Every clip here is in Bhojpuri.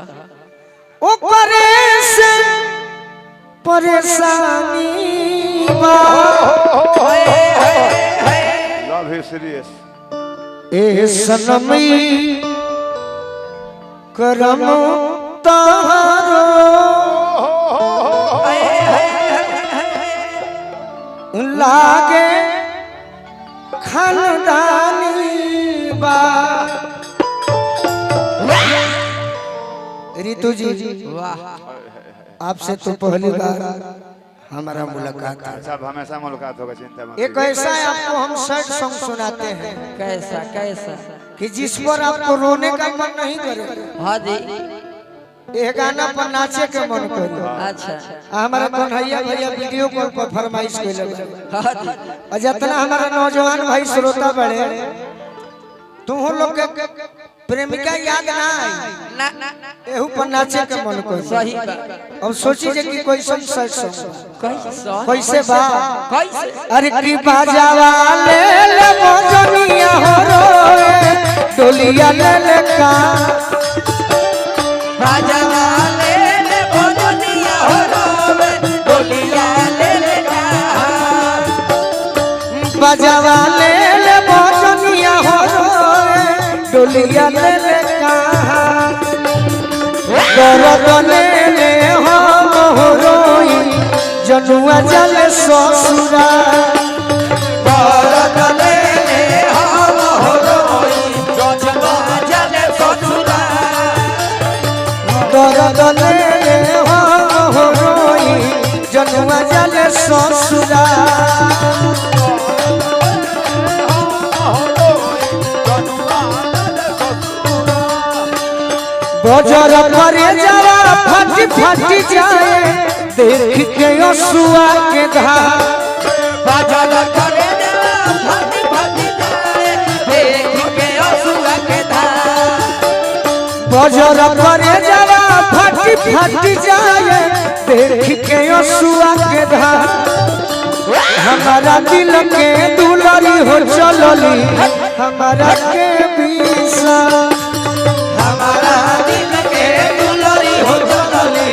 ओ परेशानी लव इज सीरियस ए सनमी करम तारो लागे खानदानी बा। रितु जी आपसे तो पहली बार हमारा मुलाकात है। सब हमेशा मुलाकात होगा, चिंता मत। एक ऐसा आपको हम सैड सॉन्ग सुनाते हैं। कैसा कैसा कि जिस पर आपको रोने का मन नहीं करे। हाँ जी ये गाना पर नाचे के मन करे। अच्छा हमारा कन्हैया भैया वीडियो कॉल पर फरमाइश के लगे। हाँ जी और जितना हमारा नौजवान भाई श्रोता बड़े तुम लोग के प्रेमिका याद ना आई ना ना एहू पर नाचे के मन करे। सही बात। अब सोची जे कि कोई सैड सॉन्ग कैसा कैसे बा कैसे अरे की बाजावा ले ले मोजनिया हो रोए डोलिया ले ले का बाजावा ले ले मोजनिया हो रोए डोलिया ले ले का बाजावा ले ले मोजनिया हो रोए डोलिया ले ले का दर्द ले ले हो मोहरोई जनुआ जल ससुरा दर्द ले ले हो मोहरोई जनुआ जल ससुरा दर्द ले ले हो मोहरोई जनुआ जल ससुरा बजर करे जरा फटी फटी जाए देख के असुआ के धार बाजल करे जरा फटी फटी जाए देख के असुआ के धार बजर करे जरा फटी फटी जाए देख के असुआ के धार हमारा दिल के दुलारी हो चलली हमारा के बीसा हमारा दिल के दुलारी हो चलली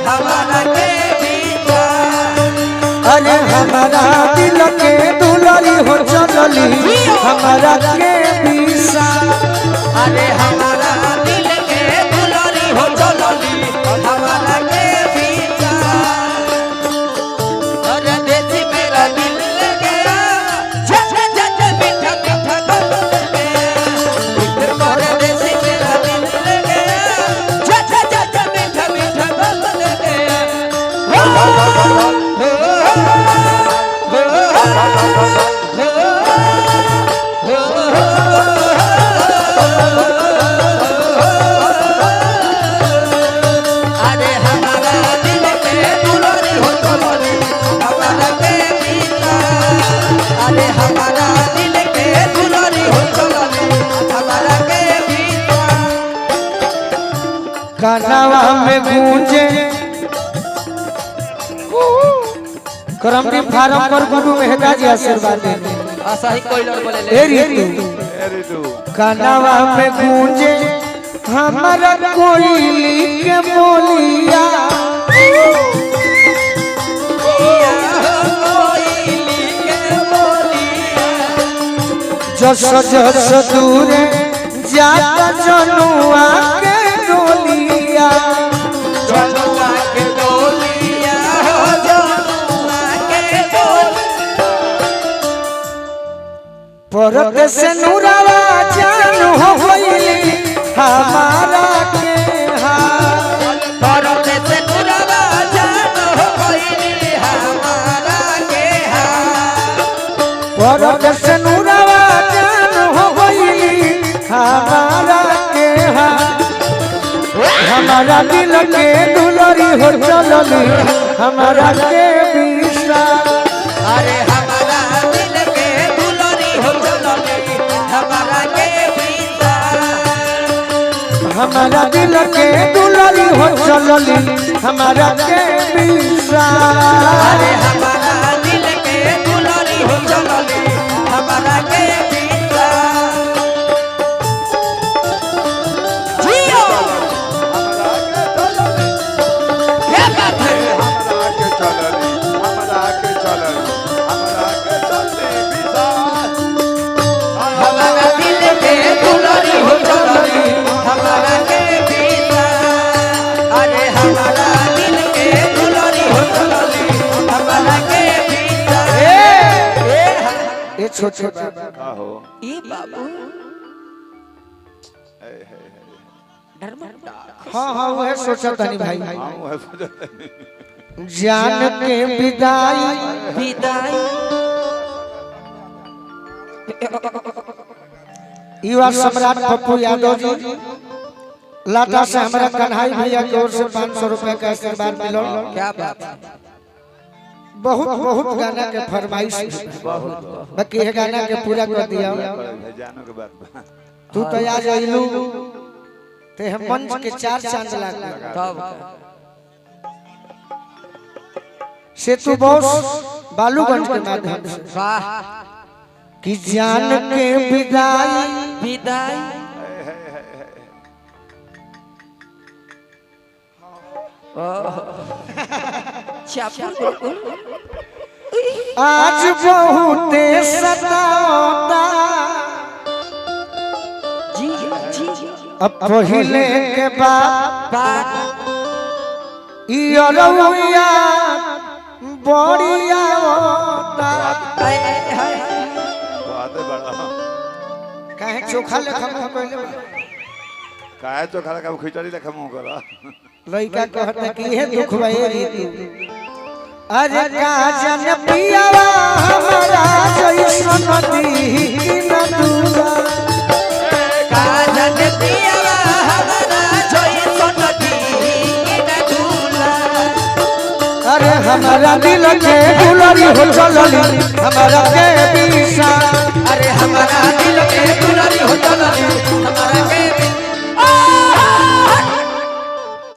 हमारा के बीचा अरे हमारा दिल के दुलारी हो चलली हमारा के बीसा अरे हमारा दिल के दुलारी हो चलली हमारा के बीचा अरे देसी मेरा दिल ले गया झट झट मीठा मीठा गम ले गया अरे देसी मेरा दिल ले गया झट झट मीठा मीठा गम ले गया अरे हमारा दिल के दुलारी हो चलली हमारा के बीचा अरे हमारा दिल के दुलारी हो चलली हमारा के बीचा कानावा में गूंजे करमरी फार्म पर गुरु मेहता जी आशीर्वाद देते आशा ही कोई लड़ बोले ए रीतु अरे तू कानावा में गूंजे हमारा कोयली के बोलिया जस जस दूरे जाता जनुआ के डोलिया जनुआ के डोलिया हो जनुआ के डोलिया परत से नूरावा जान हो गईली हमारा के हाथ परत से नूरावा जान हो गईली हमारा के हाथ परत से नूरावा जान हो गईली हमारा के हाथ हमारा दिल के दुलारी हो चलली हमारा के बीसा अरे हमारा दिल के दुलारी हो चलली हमारा के बीचा हमारा दिल के दुलारी हो चलली हमारा के बीसा अरे हमारा दिल के दुलारी हो चलली हमारा के बीचा जियो छोटे बाबा का हो ए बाबू हे हे हे डरमंडा हाँ हाँ वो है सोचा धनी भाई हम है सोचते नहीं। जान के विदाई विदाई युवा सम्राट पप्पू यादव जी लाटा से हमारा कन्हाई भैया की ओर से 500 रुपए का आशीर्वाद मिलो। क्या बात है बहुत बहुत गाना के फरमाइश बाकी है गाना के पूरा कर दिया। जानो के बात तू तो आज अइलू ते हम मंच के 4 चांद लगा तब सेतु बॉस बालूगंज के माध्यम से वाह कि जान के विदाई विदाई आज बहुत सताता जी जी जी अब पहले के बाद बात इया बढ़िया होता। हाय हाय बात है बड़ा काहे चोखा लेखा मुंह कइले काहे तो खड़ा का खिचड़ी लेखा मुंह करा लइका कहता कि हे दुख भए रीतु अरे का जन पियावा हमरा जइसन दीन दुआ काजन पियावा हमारा जइसन दीन दुला अरे हमारा दिल के दुलरी हो चलली हमारा के